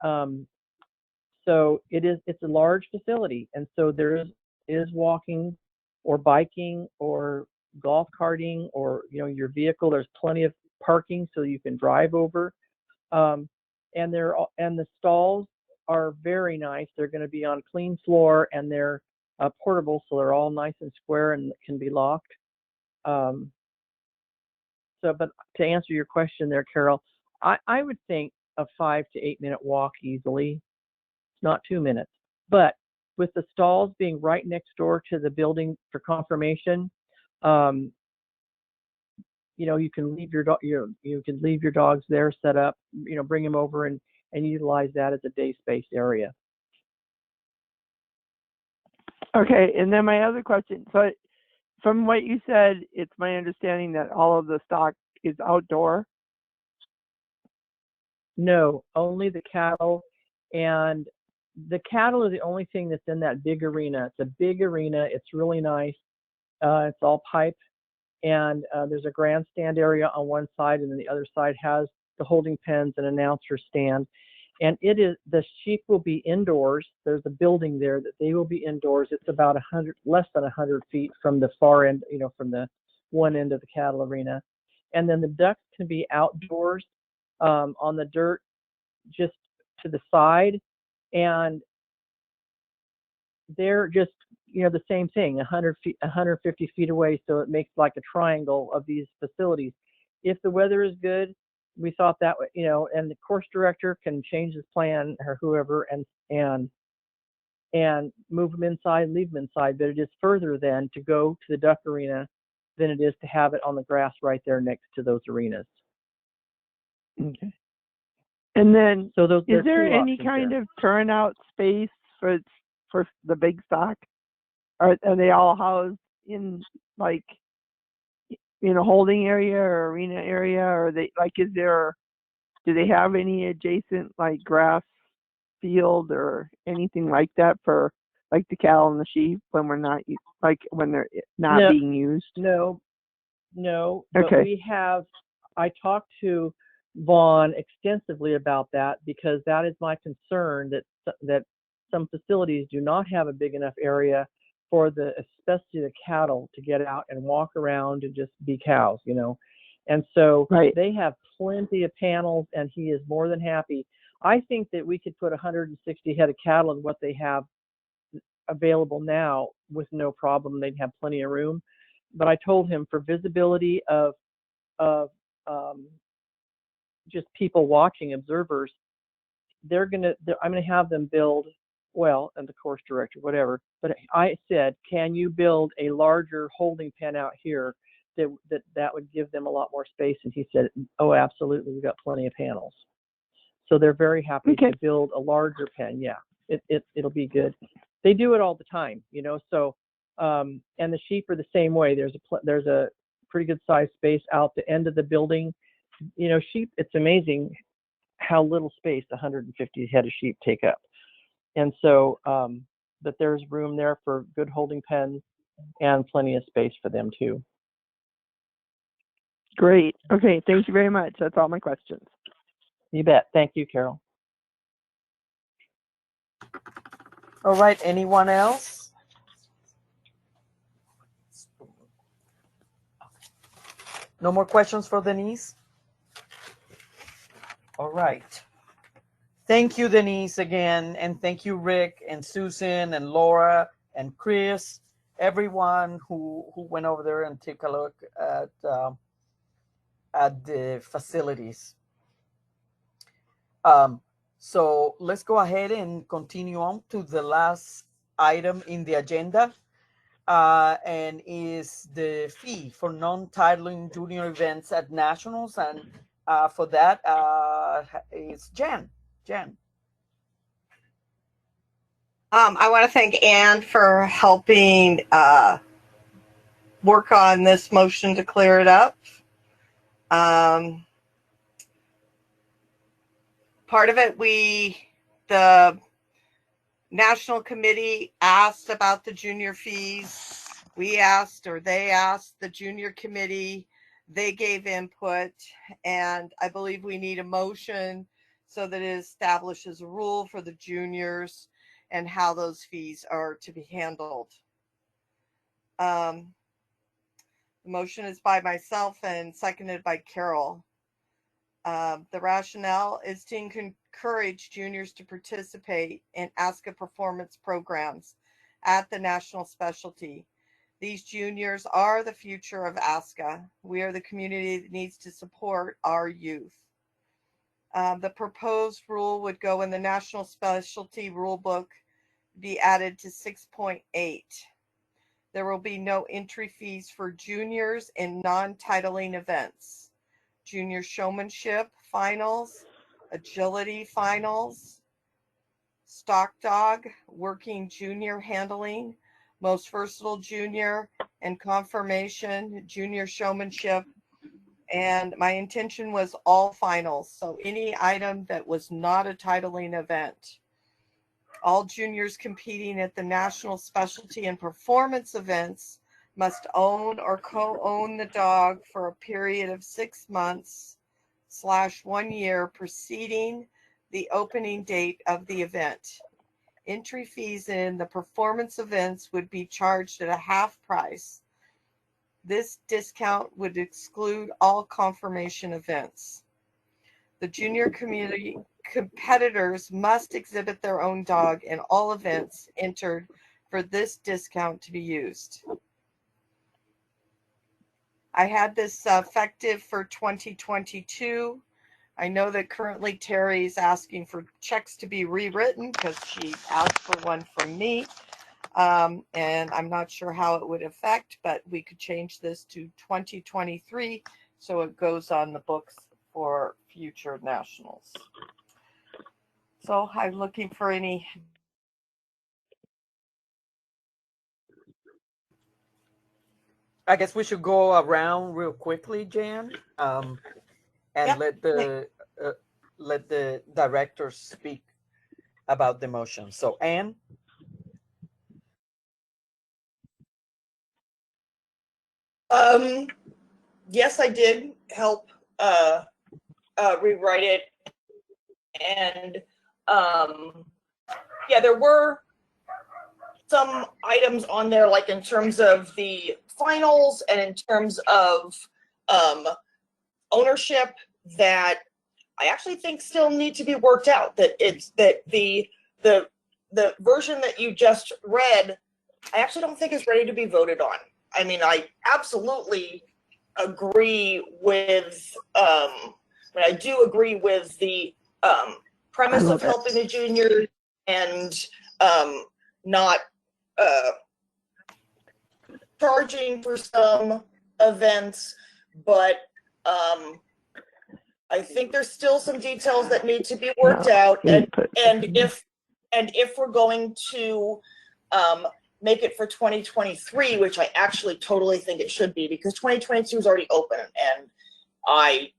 so it's a large facility, and so there is walking or biking or golf carting or your vehicle. There's plenty of parking so you can drive over. And the stalls are very nice. They're going to be on clean floor, and they're portable, so they're all nice and square and can be locked. But to answer your question there, Carol, I would think a 5 to 8 minute walk easily, not 2 minutes. But with the stalls being right next door to the building for confirmation, you can leave you can leave your dogs there set up, bring them over and utilize that as a day space area. Okay, and then my other question. So from what you said, it's my understanding that all of the stock is outdoor? No, only the cattle. And the cattle are the only thing that's in that big arena. It's a big arena. It's really nice. It's all pipe. And there's a grandstand area on one side, and then the other side has the holding pens and announcer stand. And the sheep will be indoors. There's a building there that they will be indoors. It's about less than 100 feet from the far end, from the one end of the cattle arena. And then the ducks can be outdoors on the dirt just to the side. And they're just, the same thing, 100 feet, 150 feet away. So it makes like a triangle of these facilities. If the weather is good, we thought that, and the course director can change his plan or whoever and move them inside, leave them inside. But it is further then to go to the duck arena than it is to have it on the grass right there next to those arenas. Okay. And then, so is there any kind of turnout space for the big stock? Are they all housed in like holding area or arena area, or do they have any adjacent like grass field or anything like that for like the cattle and the sheep when they're not being used? No. Okay. But I talked to Vaughn extensively about that, because that is my concern, that some facilities do not have a big enough area for especially the cattle to get out and walk around and just be cows, And so They have plenty of panels, and he is more than happy. I think that we could put 160 head of cattle in what they have available now with no problem. They'd have plenty of room. But I told him for visibility of just people watching, observers, I'm going to have them build, and the course director, whatever. But I said, can you build a larger holding pen out here that would give them a lot more space? And he said, oh, absolutely. We've got plenty of panels. So they're very happy to build a larger pen. Yeah, it'll be good. They do it all the time, so, and the sheep are the same way. There's a pretty good sized space out the end of the building. Sheep, it's amazing how little space 150 head of sheep take up. And so, but there's room there for good holding pens and plenty of space for them too. Great. Okay. Thank you very much. That's all my questions. You bet. Thank you, Carol. All right. Anyone else? No more questions for Denise? All right. Thank you, Denise, again. And thank you, Rick and Susan and Laura and Chris, everyone who went over there and took a look at the facilities. So let's go ahead and continue on to the last item in the agenda, and is the fee for non-titling junior events at nationals. And for that, it's Jen. Jen. I want to thank Ann for helping work on this motion to clear it up. Part of it, the National Committee asked about the junior fees. We asked, or they asked the Junior Committee. They gave input, and I believe we need a motion so that it establishes a rule for the juniors and how those fees are to be handled. The motion is by myself and seconded by Carol. The rationale is to encourage juniors to participate in ASCA performance programs at the national specialty. These juniors are the future of ASCA. We are the community that needs to support our youth. The proposed rule would go in the national specialty rule book, be added to 6.8. There will be no entry fees for juniors in non-titling events. Junior showmanship finals, agility finals, stock dog, working junior handling, most versatile junior, and confirmation, junior showmanship. And my intention was all finals. So any item that was not a titling event. All juniors competing at the national specialty and performance events must own or co-own the dog for a period of 6 months / 1 year preceding the opening date of the event. Entry fees in the performance events would be charged at a half price. This discount would exclude all confirmation events. The junior community competitors must exhibit their own dog in all events entered for this discount to be used. I had this effective for 2022. I know that currently Terry's asking for checks to be rewritten because she asked for one from me. And I'm not sure how it would affect, but we could change this to 2023 so it goes on the books for future nationals. So I'm looking for any. I guess we should go around real quickly, Jan, and Yep. let the directors speak about the motion. So Ann? Yes, I did help rewrite it, and yeah, there were some items on there, like in terms of the finals and in terms of ownership, that I actually think still need to be worked out. That it's that the version that you just read, I actually don't think is ready to be voted on. I mean, I absolutely agree with I do agree with the premise of helping the juniors and not charging for some events, but I think there's still some details that need to be worked out, and if we're going to make it for 2023, which I actually totally think it should be, because 2022 is already open, and I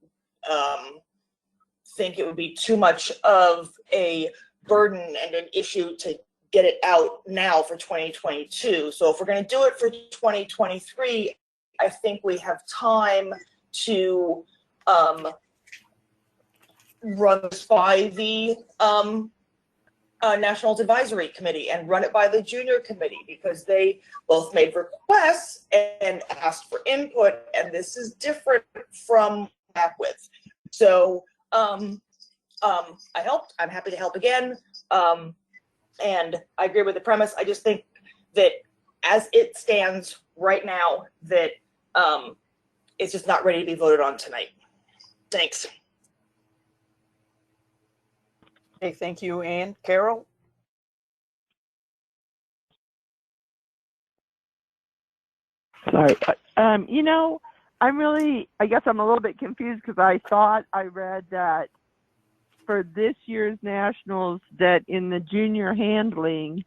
think it would be too much of a burden and an issue to get it out now for 2022. So if we're going to do it for 2023, I think we have time to run this by the Nationals Advisory Committee and run it by the Junior Committee, because they both made requests and asked for input, and this is different from back with. So I helped. I'm happy to help again. And I agree with the premise. I just think that as it stands right now, that it's just not ready to be voted on tonight. Thanks. Okay, thank you, Ann. Carol? Sorry. You know, I guess I'm a little bit confused, because I thought I read that for this year's nationals, that in the junior handling,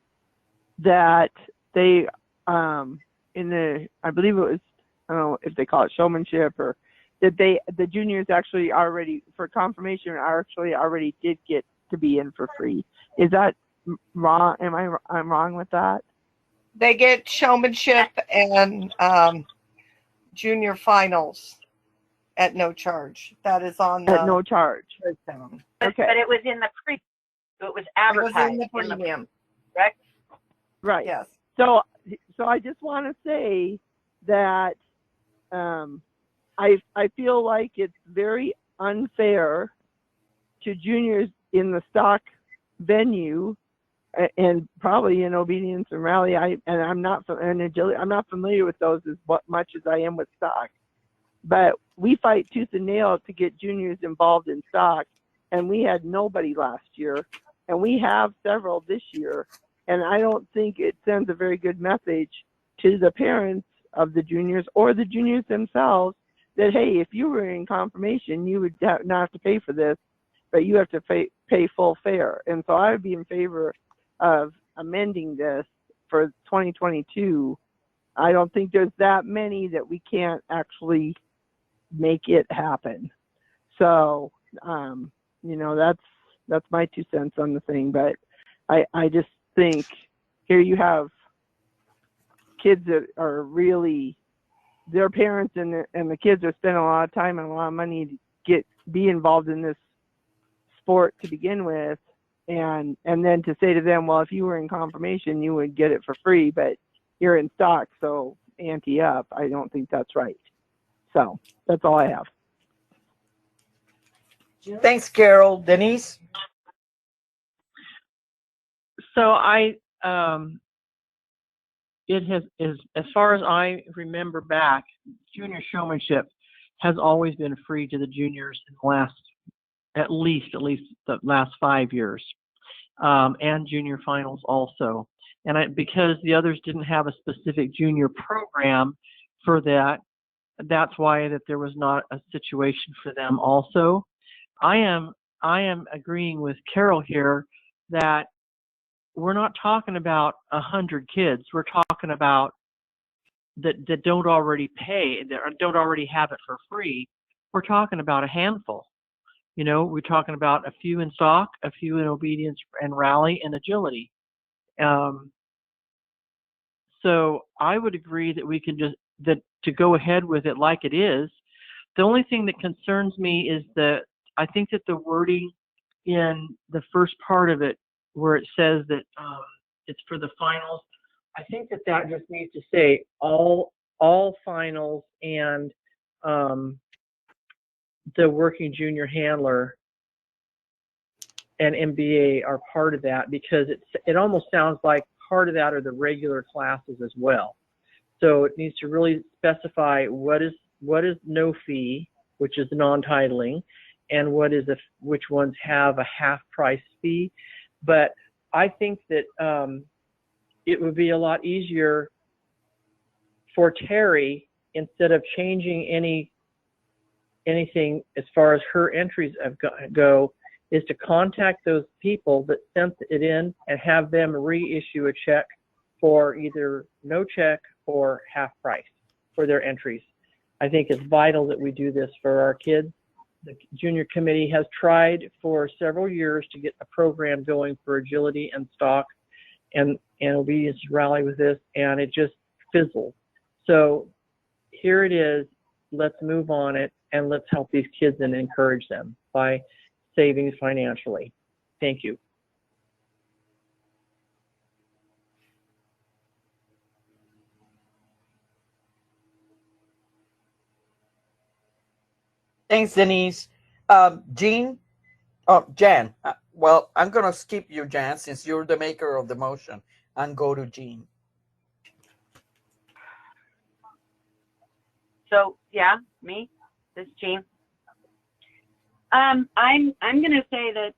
that they, in the, I believe it was, I don't know if they call it showmanship, or that the juniors actually already, for confirmation, actually already did get to be in for free. Is that wrong? I'm wrong with that? They get showmanship and junior finals at no charge. That is on the At no charge. breakdown. Okay. But it was in the pre, so it was It was advertised in the premium. correct? Right. Yes. So I just want to say that I feel like it's very unfair to juniors in the stock venue, and probably in obedience and rally. I'm not familiar with those as much as I am with stock, but we fight tooth and nail to get juniors involved in stock, and we had nobody last year, and we have several this year, and I don't think it sends a very good message to the parents of the juniors or the juniors themselves that, hey, if you were in confirmation, you would not have to pay for this, but you have to pay full fare. And so I would be in favor of amending this for 2022. I don't think there's that many that we can't actually make it happen. So, that's my 2 cents on the thing. But I just think here you have kids that are really, their parents and the kids are spending a lot of time and a lot of money to be involved in this sport to begin with, and then to say to them, well, if you were in confirmation, you would get it for free, but you're in stock, so ante up. I don't think that's right. So that's all I have. Thanks, Carol. Denise? So as far as I remember back, junior showmanship has always been free to the juniors in the last, at least the last 5 years, and junior finals also. And because the others didn't have a specific junior program for that, that's why that there was not a situation for them also. I am agreeing with Carol here that we're not talking about 100 kids. We're talking about that don't already pay, that don't already have it for free. We're talking about a handful. We're talking about a few in stock, a few in obedience and rally and agility. So I would agree that we can to go ahead with it like it is. The only thing that concerns me is I think that the wording in the first part of it, where it says that it's for the finals, I think that just needs to say all finals and the working junior handler and MBA are part of that, because it almost sounds like part of that are the regular classes as well. So it needs to really specify what is no fee, which is non-titling, and which ones have a half price fee. But I think that it would be a lot easier for Terry, instead of changing anything as far as her entries go, is to contact those people that sent it in and have them reissue a check for either no check or half price for their entries. I think it's vital that we do this for our kids. The junior committee has tried for several years to get a program going for agility and stock and obedience rally with this, and it just fizzled. So here it is. Let's move on it, and let's help these kids and encourage them by saving financially. Thank you. Thanks, Denise. Jean? Oh, Jan. Well, I'm going to skip you, Jan, since you're the maker of the motion, and go to Jean. So yeah, me, this is Jean. I'm going to say that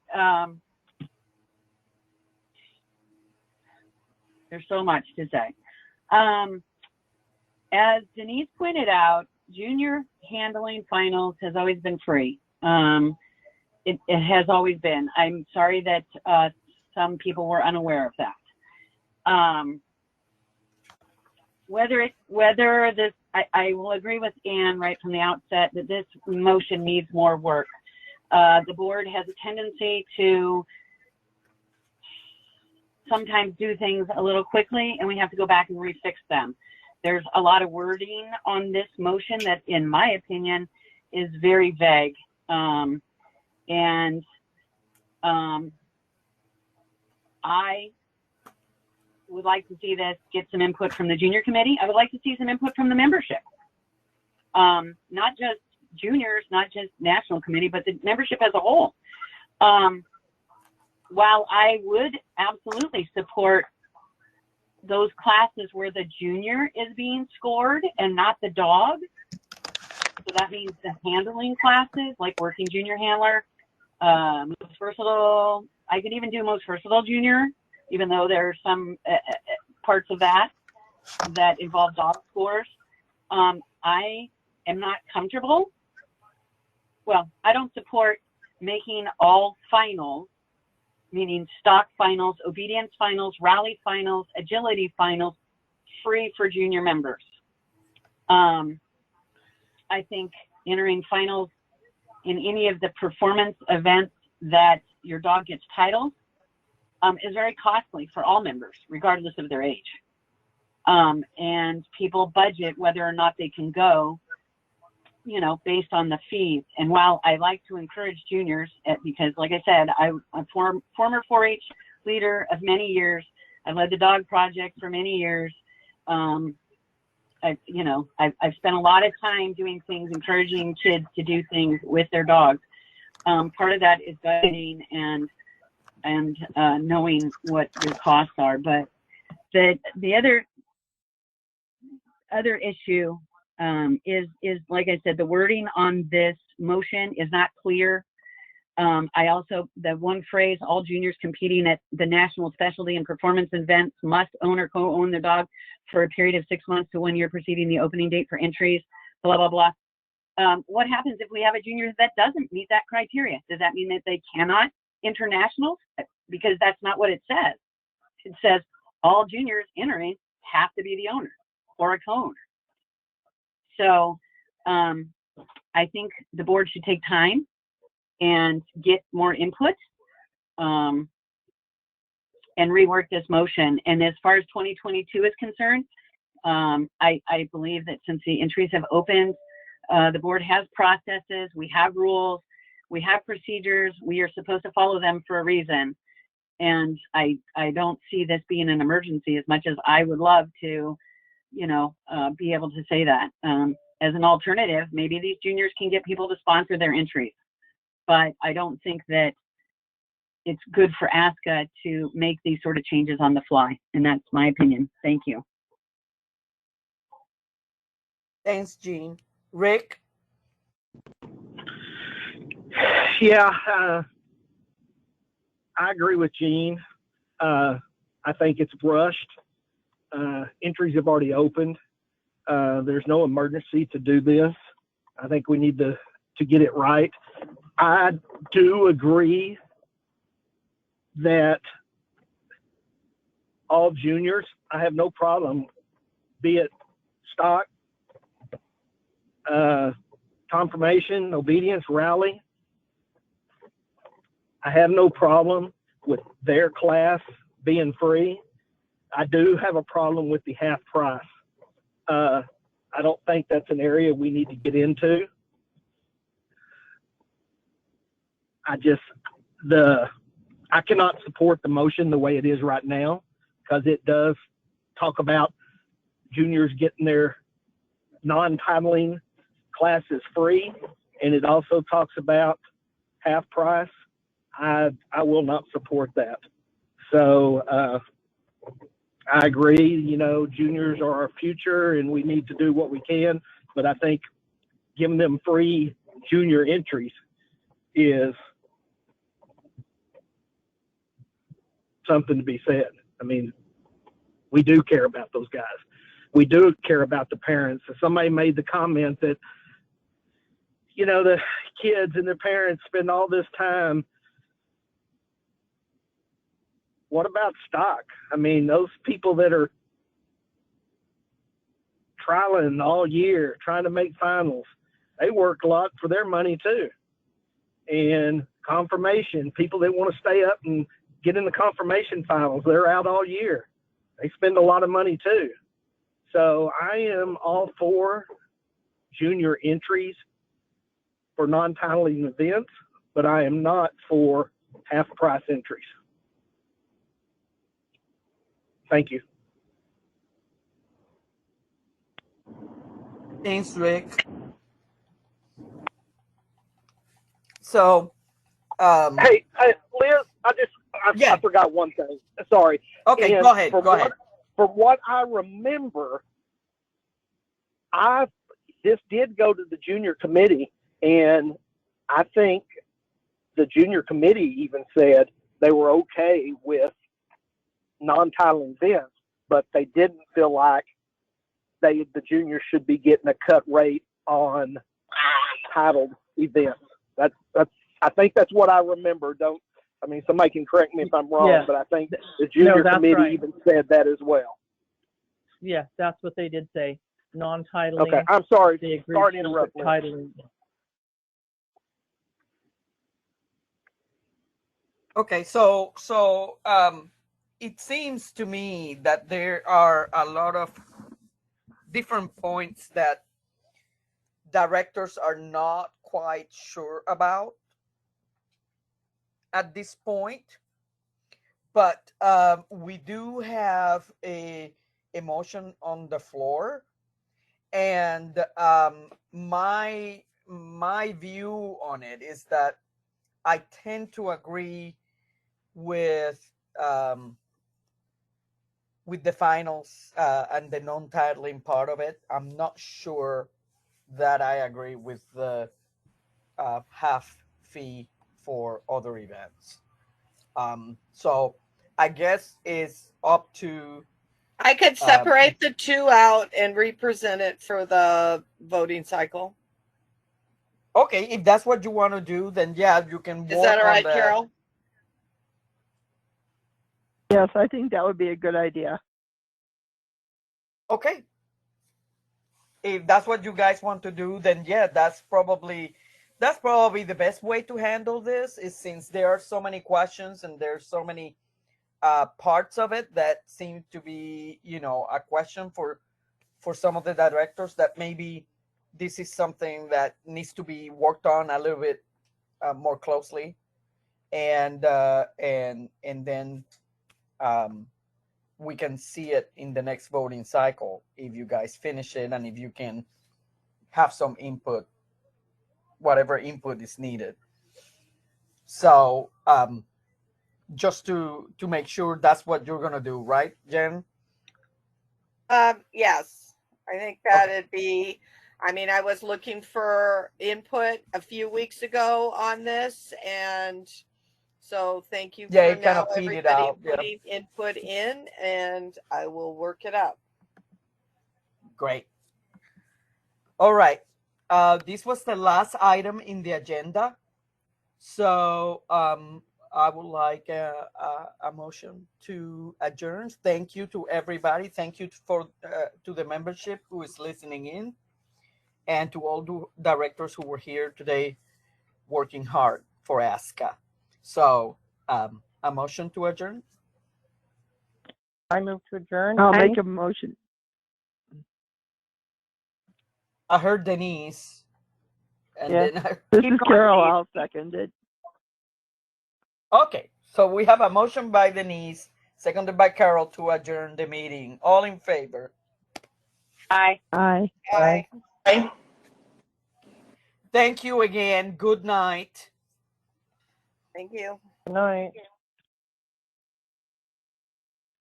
there's so much to say. As Denise pointed out, junior handling finals has always been free. It has always been. I'm sorry that some people were unaware of that. Whether this, I will agree with Ann right from the outset that this motion needs more work. The board has a tendency to sometimes do things a little quickly, and we have to go back and refix them. There's a lot of wording on this motion that, in my opinion, is very vague. I would like to see this get some input from the junior committee. I would like to see some input from the membership. Not just juniors, not just national committee, but the membership as a whole. While I would absolutely support those classes where the junior is being scored and not the dog, so that means the handling classes, like working junior handler, most versatile, I could even do most versatile junior, even though there are some parts of that involve dog scores. I am not comfortable. Well, I don't support making all finals, meaning stock finals, obedience finals, rally finals, agility finals, free for junior members. I think entering finals in any of the performance events that your dog gets titles is very costly for all members, regardless of their age. And people budget whether or not they can go, you know, based on the fees. And while I like to encourage juniors, because like I said, I'm a former 4-H leader of many years. I led the dog project for many years. I've spent a lot of time doing things, encouraging kids to do things with their dogs. Part of that is budgeting and knowing what your costs are. But the other issue is, like I said, the wording on this motion is not clear. The one phrase, all juniors competing at the national specialty and performance events must own or co-own their dog for a period of 6 months to 1 year preceding the opening date for entries, blah, blah, blah. What happens if we have a junior that doesn't meet that criteria? Does that mean that they cannot enter nationals? Because that's not what it says. It says all juniors entering have to be the owner or a co-owner. So I think the board should take time and get more input and rework this motion. And as far as 2022 is concerned, I believe that since the entries have opened, the board has processes, we have rules, we have procedures, we are supposed to follow them for a reason. And I don't see this being an emergency as much as I would love to, be able to say that. As an alternative, maybe these juniors can get people to sponsor their entries. But I don't think that it's good for ASCA to make these sort of changes on the fly. And that's my opinion. Thank you. Thanks, Jean. Rick? Yeah, I agree with Jean. I think it's rushed. Entries have already opened. There's no emergency to do this. I think we need to get it right. I do agree that all juniors, I have no problem, be it stock, confirmation, obedience, rally. I have no problem with their class being free. I do have a problem with the half price. I don't think that's an area we need to get into. I cannot support the motion the way it is right now, because it does talk about juniors getting their non-titling classes free, and it also talks about half price. I will not support that. So I agree, juniors are our future and we need to do what we can, but I think giving them free junior entries is something to be said. I mean, we do care about those guys. We do care about the parents. Somebody made the comment that, the kids and their parents spend all this time what about stock? I mean, those people that are trialing all year, trying to make finals, they work a lot for their money too. And confirmation, people that want to stay up and get in the confirmation finals, they're out all year. They spend a lot of money too. So I am all for junior entries for non-titling events, but I am not for half price entries. Thank you. Thanks, Rick. So, hey, Liz, I forgot one thing. Sorry. Okay, and go ahead. From what I remember, this did go to the junior committee, and I think the junior committee even said they were okay with non-titling events, but they didn't feel like the juniors should be getting a cut rate on titled events. I think that's what I remember. Somebody can correct me if I'm wrong, Yeah. but I think the junior committee right. even said that as well. Yes, that's what they did say. Non-titling. Okay, I'm sorry. They agreed Sorry to interrupt. titling. Okay, so it seems to me that there are a lot of different points that directors are not quite sure about at this point, but we do have a motion on the floor, and my view on it is that I tend to agree with the finals and the non-titling part of it. I'm not sure that I agree with the half fee for other events. So I guess it's up to. I could separate the two out and represent it for the voting cycle. Okay, if that's what you want to do, then yeah, you can. Is that all right, Carol? Yes, I think that would be a good idea. Okay. If that's what you guys want to do, then yeah, that's probably the best way to handle this, is since there are so many questions and there's so many parts of it that seem to be, a question for some of the directors, that maybe this is something that needs to be worked on a little bit more closely, and then we can see it in the next voting cycle if you guys finish it, and if you can have some input, whatever input is needed. So just to make sure that's what you're gonna do, right, Jen? Yes, I think that'd be. I was looking for input a few weeks ago on this, and so thank you for now everybody putting input in, and I will work it up. Great. All right. This was the last item in the agenda. So I would like a motion to adjourn. Thank you to everybody. Thank you to the membership who is listening in, and to all the directors who were here today working hard for ASCA. So a motion to adjourn. I move to adjourn. I'll make a motion. I heard Denise. And then this is Carol. I'll second it. Okay, so we have a motion by Denise, seconded by Carol, to adjourn the meeting. All in favor? Aye. Aye. Aye. Aye. Thank you again. Good night. Thank you. Good night.